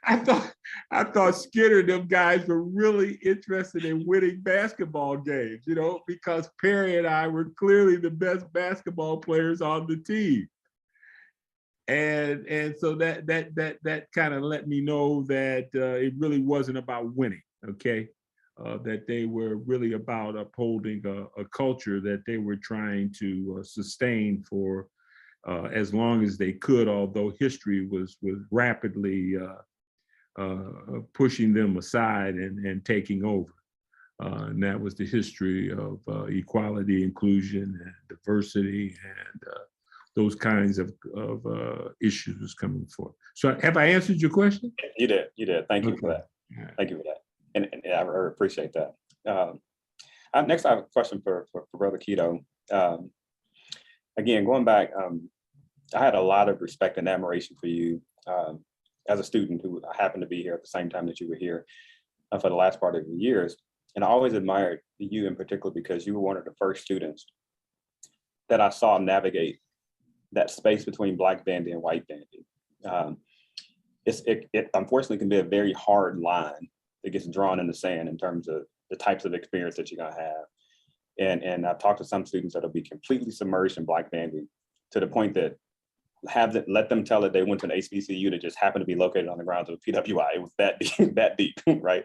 I thought Skinner and them guys were really interested in winning basketball games, you know, because Perry and I were clearly the best basketball players on the team. And so that kind of let me know that it really wasn't about winning, okay? That they were really about upholding a culture that they were trying to sustain for as long as they could, although history was rapidly pushing them aside and taking over. And that was the history of equality, inclusion, and diversity, and those kinds of issues coming forth. So have I answered your question? You did. Thank you Okay. for that. All right. Thank you for that. And I really appreciate that. Next, I have a question for Brother Kito. Again, going back, I had a lot of respect and admiration for you as a student who happened to be here at the same time that you were here for the last part of your years. And I always admired you in particular because you were one of the first students that I saw navigate that space between Black Vandy and White Vandy. It unfortunately can be a very hard line that gets drawn in the sand in terms of the types of experience that you're gonna have. And I've talked to some students that'll be completely submerged in Black Vandy to the point that let them tell it they went to an HBCU that just happened to be located on the grounds of PWI. It was that deep, right?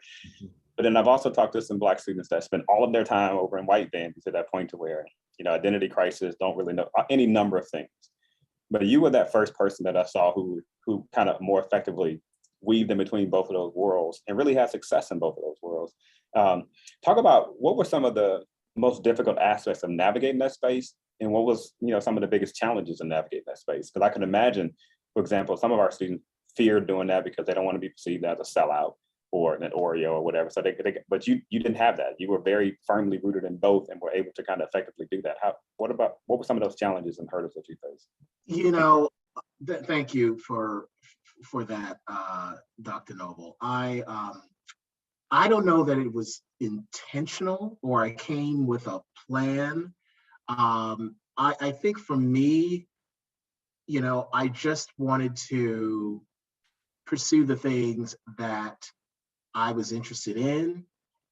But then I've also talked to some Black students that spend all of their time over in White Vandy to that point to where, you know, identity crisis, don't really know any number of things. But you were that first person that I saw who kind of more effectively weaved in between both of those worlds and really had success in both of those worlds. Talk about what were some of the most difficult aspects of navigating that space, and what was, you know, some of the biggest challenges in navigating that space? Because I can imagine, for example, some of our students fear doing that because they don't want to be perceived as a sellout or an Oreo or whatever. So but you didn't have that. You were very firmly rooted in both and were able to kind of effectively do that. What were some of those challenges and hurdles that you faced? You know, thank you for that, Dr. Noble. I don't know that it was intentional or I came with a plan. I think for me, you know, I just wanted to pursue the things that I was interested in,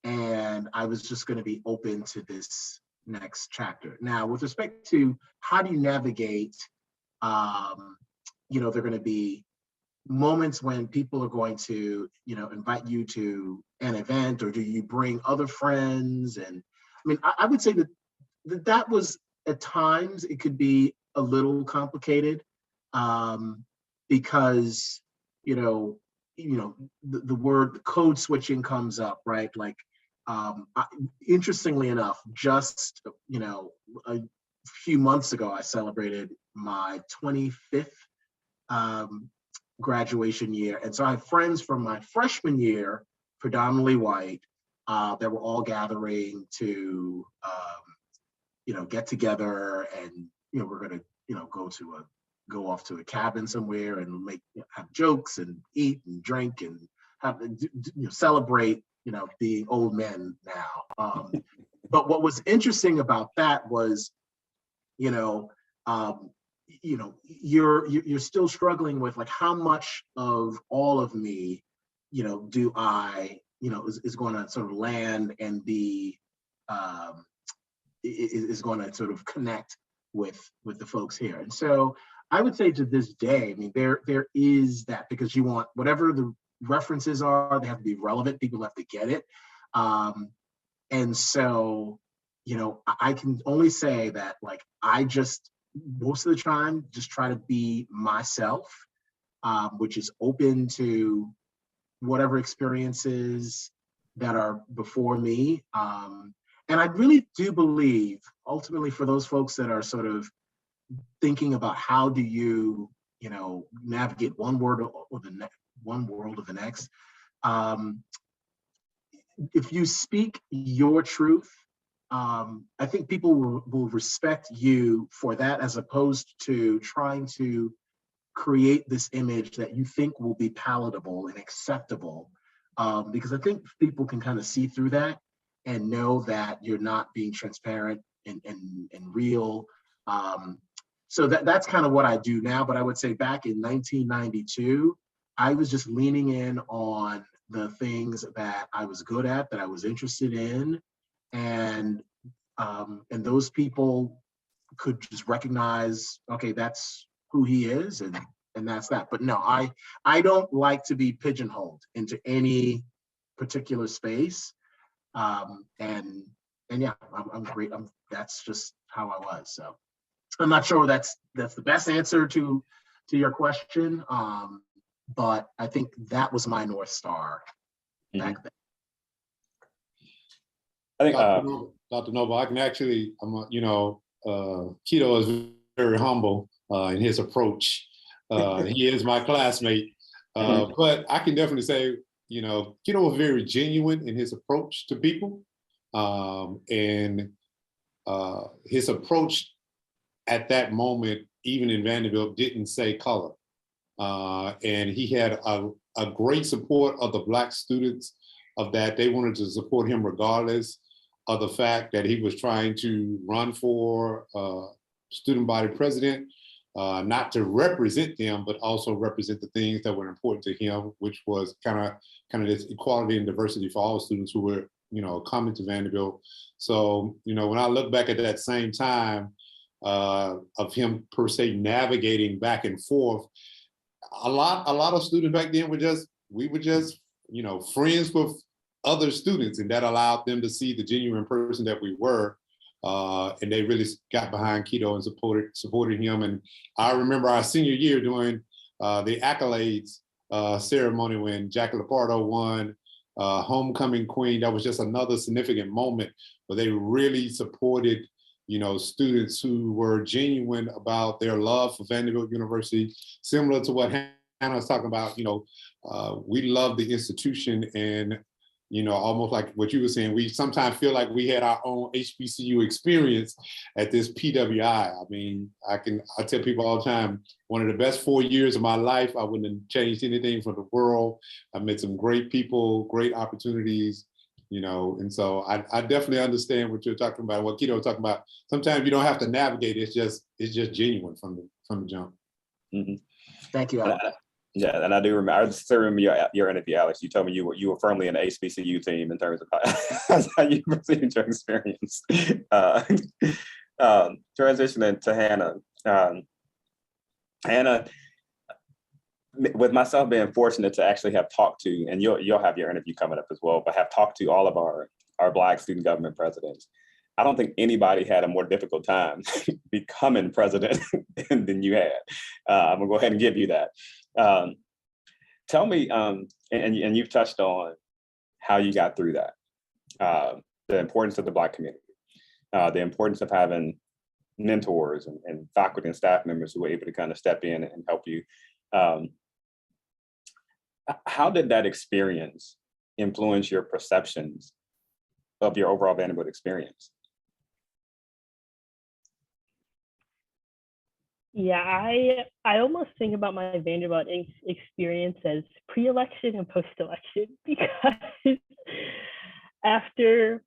and I was just going to be open to this next chapter. Now, with respect to how do you navigate, you know, there are going to be moments when people are going to, you know, invite you to an event, or do you bring other friends? And I mean, I would say that was at times it could be a little complicated because, you know, the word code switching comes up, right? Like, interestingly enough, just, you know, a few months ago, I celebrated my 25th graduation year. And so I have friends from my freshman year, predominantly white, that were all gathering to, you know, get together, and, you know, we're going to, you know, go off to a cabin somewhere and have jokes and eat and drink and have, you know, celebrate, you know, being old men now. But what was interesting about that was, you know, you're still struggling with, like, how much of all of me, you know, do I, you know, is going to sort of land and be, is going to sort of connect with the folks here. And so I would say to this day, I mean, there is that, because you want whatever the references are, they have to be relevant. People have to get it. And so, you know, I can only say that, like, I just, most of the time, just try to be myself, which is open to whatever experiences that are before me. And I really do believe, ultimately, for those folks that are sort of thinking about how do you, you know, navigate one world or the next, if you speak your truth, I think people will respect you for that, as opposed to trying to create this image that you think will be palatable and acceptable, because I think people can kind of see through that and know that you're not being transparent and real. So that's kind of what I do now. But I would say back in 1992, I was just leaning in on the things that I was good at, that I was interested in, and those people could just recognize, okay, that's who he is, and that's that. But no, I don't like to be pigeonholed into any particular space. And yeah, I'm great. That's just how I was. So I'm not sure that's the best answer to your question. But I think that was my North Star back then. I think Dr. Noble, I can actually, Kito is very humble in his approach. He is my classmate, but I can definitely say, Kito was very genuine in his approach to people, and his approach at that moment, even in Vanderbilt, didn't say color, and he had a great support of the Black students of that. They wanted to support him regardless of the fact that he was trying to run for student body president, not to represent them, but also represent the things that were important to him, which was kind of this equality and diversity for all students who were, coming to Vanderbilt. So, when I look back at that same time of him per se navigating back and forth, a lot of students back then we were just, friends with other students, and that allowed them to see the genuine person that we were. And they really got behind Kito and supported him. And I remember our senior year doing the accolades ceremony when Jackie Lapardo won Homecoming Queen. That was just another significant moment where they really supported, students who were genuine about their love for Vanderbilt University, similar to what Hannah was talking about. We love the institution, and almost like what you were saying, we sometimes feel like we had our own HBCU experience at this PWI. I mean, I tell people all the time, one of the best 4 years of my life. I wouldn't have changed anything for the world. I met some great people, great opportunities, and so I definitely understand what you're talking about, what Kito was talking about. Sometimes you don't have to navigate. It's just genuine from the jump. Mm-hmm. Thank you, Alex. Yeah, and I do remember. I still remember your interview, Alex. You told me you were firmly in the HBCU team in terms of how you perceived your experience. Transitioning to Hannah. Hannah, with myself being fortunate to actually have talked to, and you'll have your interview coming up as well, but have talked to all of our Black student government presidents. I don't think anybody had a more difficult time becoming president than you had. I'm gonna go ahead and give you that. Tell me, and you've touched on how you got through that, the importance of the Black community, the importance of having mentors and faculty and staff members who were able to kind of step in and help you. How did that experience influence your perceptions of your overall Vanderbilt experience? Yeah, I almost think about my Vanderbilt experience as pre-election and post-election, because after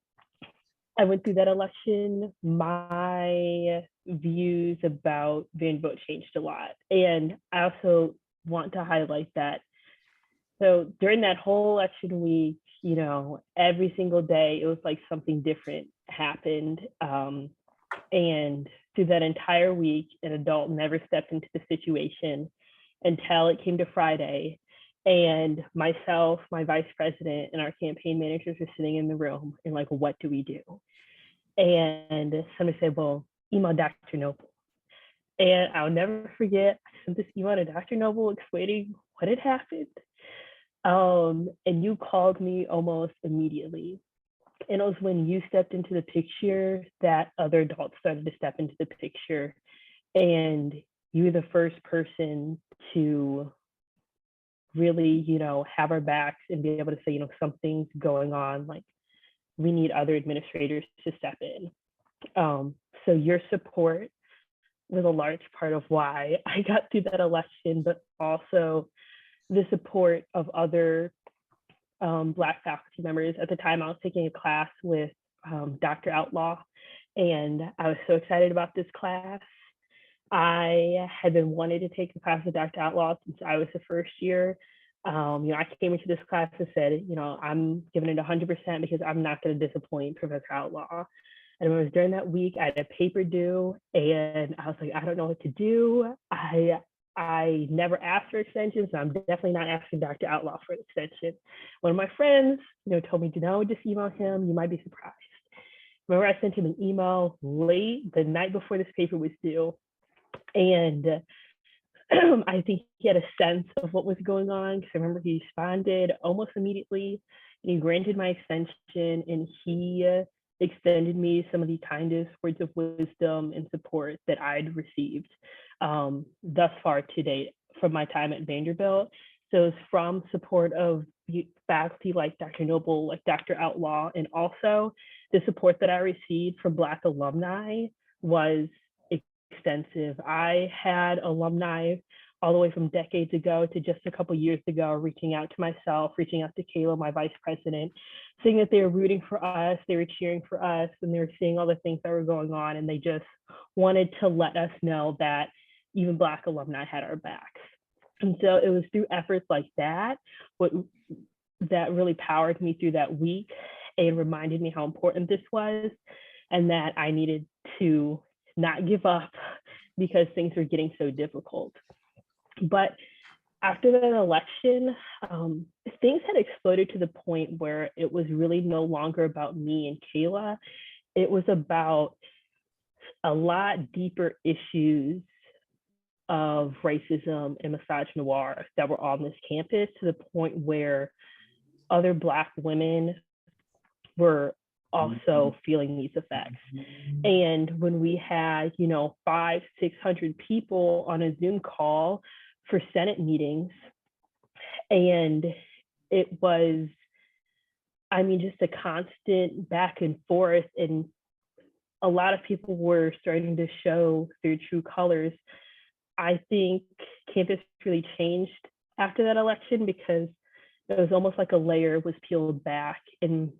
I went through that election, my views about Vanderbilt changed a lot. And I also want to highlight that. So during that whole election week, every single day, it was like something different happened. And through that entire week, an adult never stepped into the situation until it came to Friday. And myself, my vice president, and our campaign managers were sitting in the room and like, what do we do? And somebody said, well, email Dr. Noble. And I'll never forget, I sent this email to Dr. Noble explaining what had happened. And you called me almost immediately. And it was when you stepped into the picture that other adults started to step into the picture. And you were the first person to really, have our backs and be able to say, something's going on, like we need other administrators to step in. So your support was a large part of why I got through that election, but also the support of other Black faculty members. At the time, I was taking a class with Dr. Outlaw, and I was so excited about this class. I had been wanting to take a class with Dr. Outlaw since I was a first year, I came into this class and said, I'm giving it 100% because I'm not going to disappoint Professor Outlaw. And it was during that week, I had a paper due, and I was like, I don't know what to do. I never asked for extensions, so I'm definitely not asking Dr. Outlaw for an extension. One of my friends, told me to just email him. You might be surprised. Remember, I sent him an email late the night before this paper was due, and I think he had a sense of what was going on, because I remember he responded almost immediately, and he granted my extension, and he extended me some of the kindest words of wisdom and support that I'd received thus far to date from my time at Vanderbilt. So it's from support of faculty like Dr. Noble, like Dr. Outlaw, and also the support that I received from Black alumni was extensive. I had alumni all the way from decades ago to just a couple years ago, reaching out to myself, reaching out to Kayla, my vice president, saying that they were rooting for us, they were cheering for us, and they were seeing all the things that were going on, and they just wanted to let us know that even Black alumni had our backs. And so it was through efforts like that that really powered me through that week and reminded me how important this was, and that I needed to not give up because things were getting so difficult. But after that election, things had exploded to the point where it was really no longer about me and Kayla. It was about a lot deeper issues of racism and misogynoir that were on this campus, to the point where other Black women were also feeling these effects. And when we had, 500-600 people on a Zoom call for Senate meetings, and it was, just a constant back and forth, and a lot of people were starting to show their true colors. I think campus really changed after that election, because it was almost like a layer was peeled back, and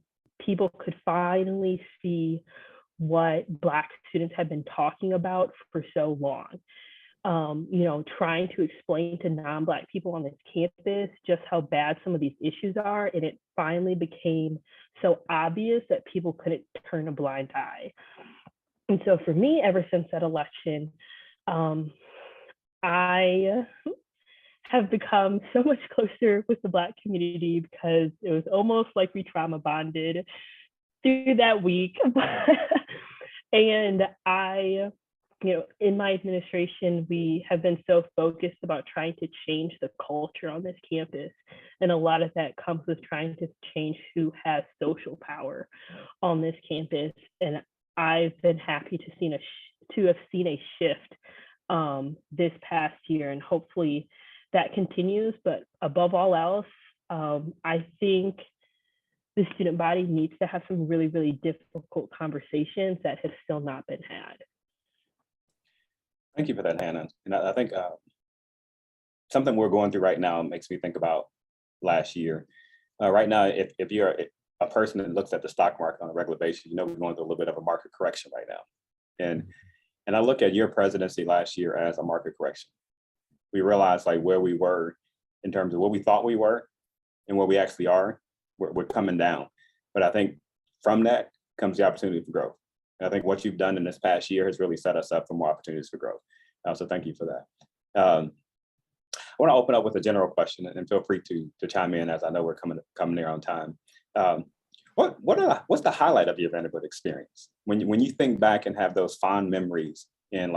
people could finally see what Black students had been talking about for so long. Trying to explain to non-Black people on this campus just how bad some of these issues are. And it finally became so obvious that people couldn't turn a blind eye. And so for me, ever since that election, I have become so much closer with the Black community, because it was almost like we trauma bonded through that week. And in my administration, we have been so focused about trying to change the culture on this campus. And a lot of that comes with trying to change who has social power on this campus. And I've been happy to have seen a shift this past year, and hopefully that continues. But above all else, I think the student body needs to have some really, really difficult conversations that have still not been had. Thank you for that, Hannah. And I think something we're going through right now makes me think about last year. Right now, if you're a person that looks at the stock market on a regular basis, we're going through a little bit of a market correction right now. And I look at your presidency last year as a market correction. We realized where we were in terms of what we thought we were and where we actually are. We're coming down. But I think from that comes the opportunity for growth. And I think what you've done in this past year has really set us up for more opportunities for growth. So thank you for that. I want to open up with a general question, and feel free to chime in, as I know we're coming there on time. What's the highlight of your Vanderbilt experience? When you think back and have those fond memories, and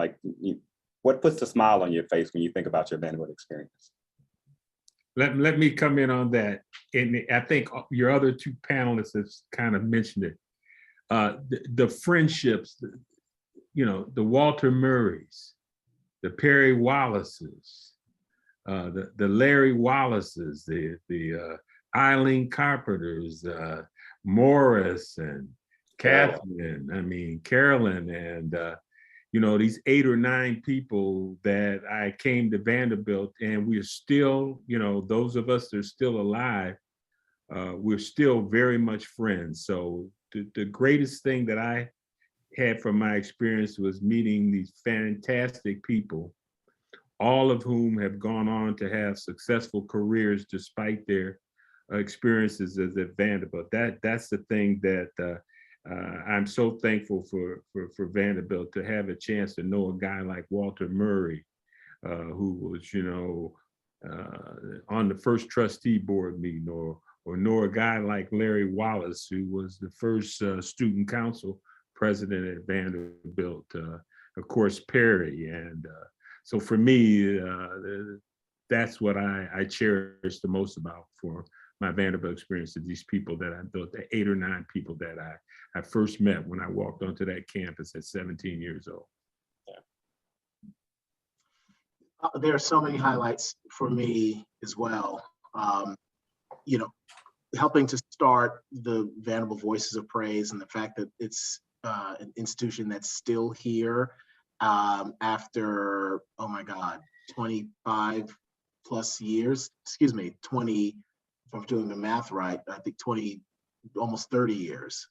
what puts a smile on your face when you think about your Vanderbilt experience? Let me come in on that. And I think your other two panelists have kind of mentioned it. The friendships, the Walter Murrays, the Perry Wallaces, the Larry Wallaces, the Eileen Carpenters, Morris and Catherine, Carolyn, and these 8 or 9 people that I came to Vanderbilt, and we're still, those of us that are still alive, we're still very much friends. So the greatest thing that I had from my experience was meeting these fantastic people all of whom have gone on to have successful careers despite their experiences as at Vanderbilt. That's the thing that I'm so thankful for Vanderbilt, to have a chance to know a guy like Walter Murray, who was, on the first trustee board meeting, or know a guy like Larry Wallace, who was the first student council president at Vanderbilt, of course, Perry. And so for me, that's what I cherish the most about for my Vanderbilt experience, of these people that I built, the 8 or 9 people that I first met when I walked onto that campus at 17 years old. There are so many highlights for me as well. Helping to start the Vanderbilt Voices of Praise, and the fact that it's an institution that's still here after, oh my God, 25 plus years, 20, if I'm doing the math right, I think 20, almost 30 years.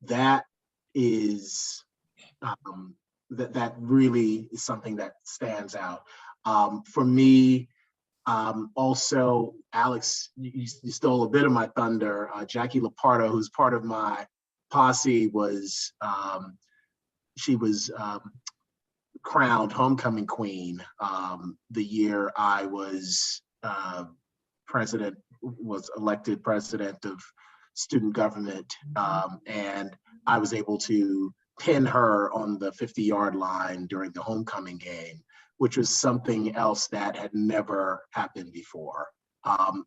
That is, that really is something that stands out. For me, also, Alex, you stole a bit of my thunder. Jackie Lapardo, who's part of my posse, was she was crowned homecoming queen the year I was elected president of student government, and I was able to pin her on the 50-yard line during the homecoming game, which was something else that had never happened before.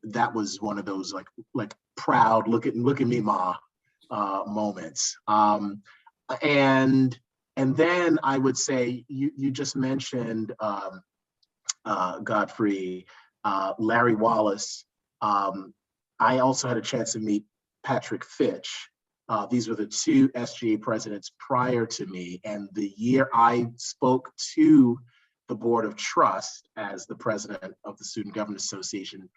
That was one of those like proud, look at me, ma, moments. And then I would say you just mentioned Godfrey, Larry Wallace. I also had a chance to meet Patrick Fitch. These were the 2 SGA presidents prior to me, and the year I spoke to the Board of Trust as the president of the Student Government Association,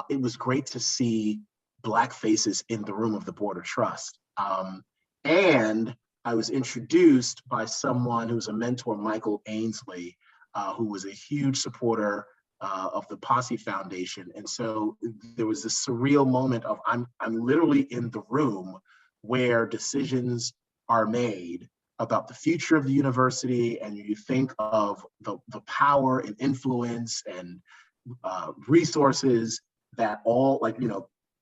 it was great to see Black faces in the room of the Board of Trust. And I was introduced by someone who's a mentor, Michael Ainsley, who was a huge supporter of the Posse Foundation. And so there was this surreal moment of I'm literally in the room where decisions are made about the future of the university, and you think of the power and influence and resources that all,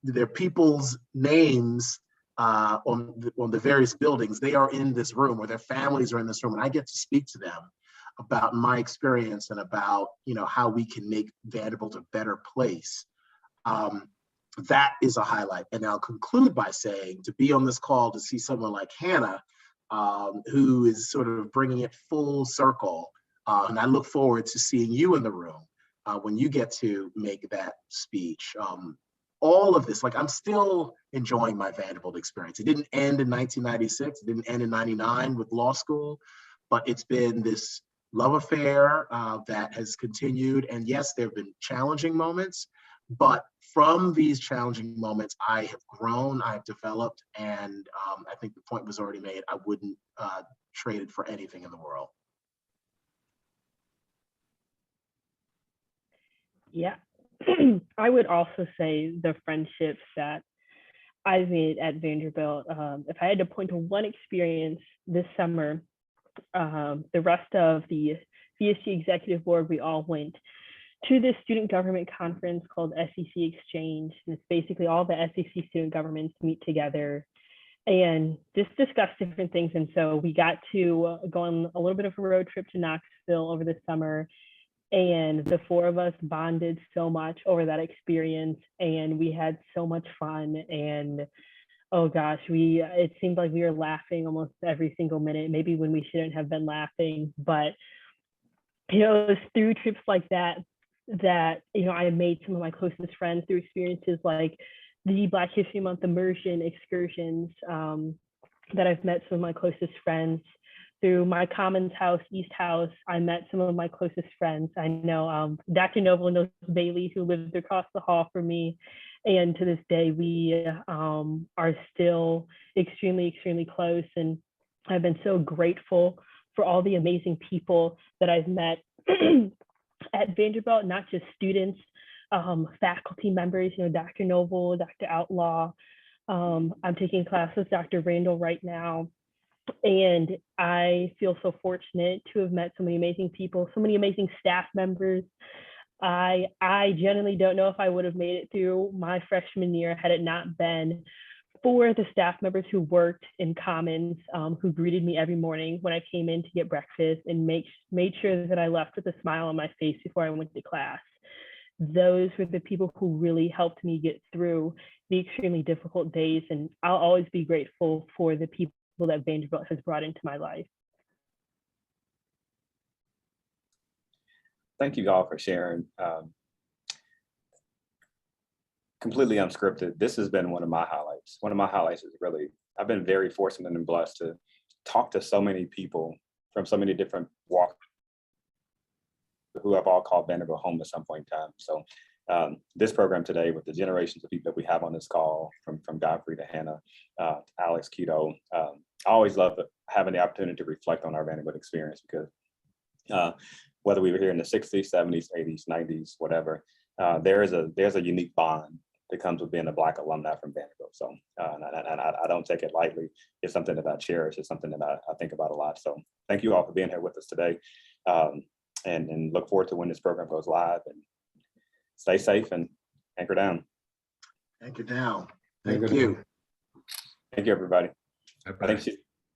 their people's names on the various buildings, they are in this room, or their families are in this room, and I get to speak to them about my experience and about how we can make Vanderbilt a better place. That is a highlight. And I'll conclude by saying, to be on this call, to see someone like Hannah, who is sort of bringing it full circle. And I look forward to seeing you in the room when you get to make that speech. All of this, I'm still enjoying my Vanderbilt experience. It didn't end in 1996, it didn't end in 99 with law school, but it's been this love affair that has continued. And yes, there have been challenging moments, but from these challenging moments, I have grown, I've developed, and I think the point was already made. I wouldn't trade it for anything in the world. Yeah, I would also say the friendships that I've made at Vanderbilt. If I had to point to one experience this summer, the rest of the VSG Executive Board, we all went to this student government conference called SEC Exchange. And it's basically all the SEC student governments meet together and just discuss different things. And so we got to go on a little bit of a road trip to Knoxville over the summer. And the 4 of us bonded so much over that experience, and we had so much fun. And oh gosh, it seemed like we were laughing almost every single minute, maybe when we shouldn't have been laughing. But it was through trips like that I made some of my closest friends, through experiences like the Black History Month immersion excursions, that I've met some of my closest friends. Through my Commons House, East House, I met some of my closest friends. I know Dr. Noble knows Bailey, who lived across the hall from me. And to this day, we are still extremely, extremely close. And I've been so grateful for all the amazing people that I've met at Vanderbilt, not just students, faculty members, Dr. Noble, Dr. Outlaw. I'm taking class with Dr. Randall right now. And I feel so fortunate to have met so many amazing people, so many amazing staff members. I genuinely don't know if I would have made it through my freshman year had it not been for the staff members who worked in Commons, who greeted me every morning when I came in to get breakfast and made sure that I left with a smile on my face before I went to class. Those were the people who really helped me get through the extremely difficult days. And I'll always be grateful for the people that Vanderbilt has brought into my life. Thank you all for sharing. Completely unscripted. This has been one of my highlights. One of my highlights is really, I've been very fortunate and blessed to talk to so many people from so many different walks who have all called Vanderbilt home at some point in time. So this program today, with the generations of people that we have on this call, from Godfrey to Hannah, Alex, Kito, I always love having the opportunity to reflect on our Vanderbilt experience, because whether we were here in the 60s, 70s, 80s, 90s, whatever, there's a unique bond that comes with being a Black alumni from Vanderbilt. So and I don't take it lightly. It's something that I cherish. It's something that I think about a lot. So thank you all for being here with us today. And look forward to when this program goes live, and stay safe and anchor down. Anchor down. Anchor Thank you. down. Thank you, everybody. Bye-bye. I think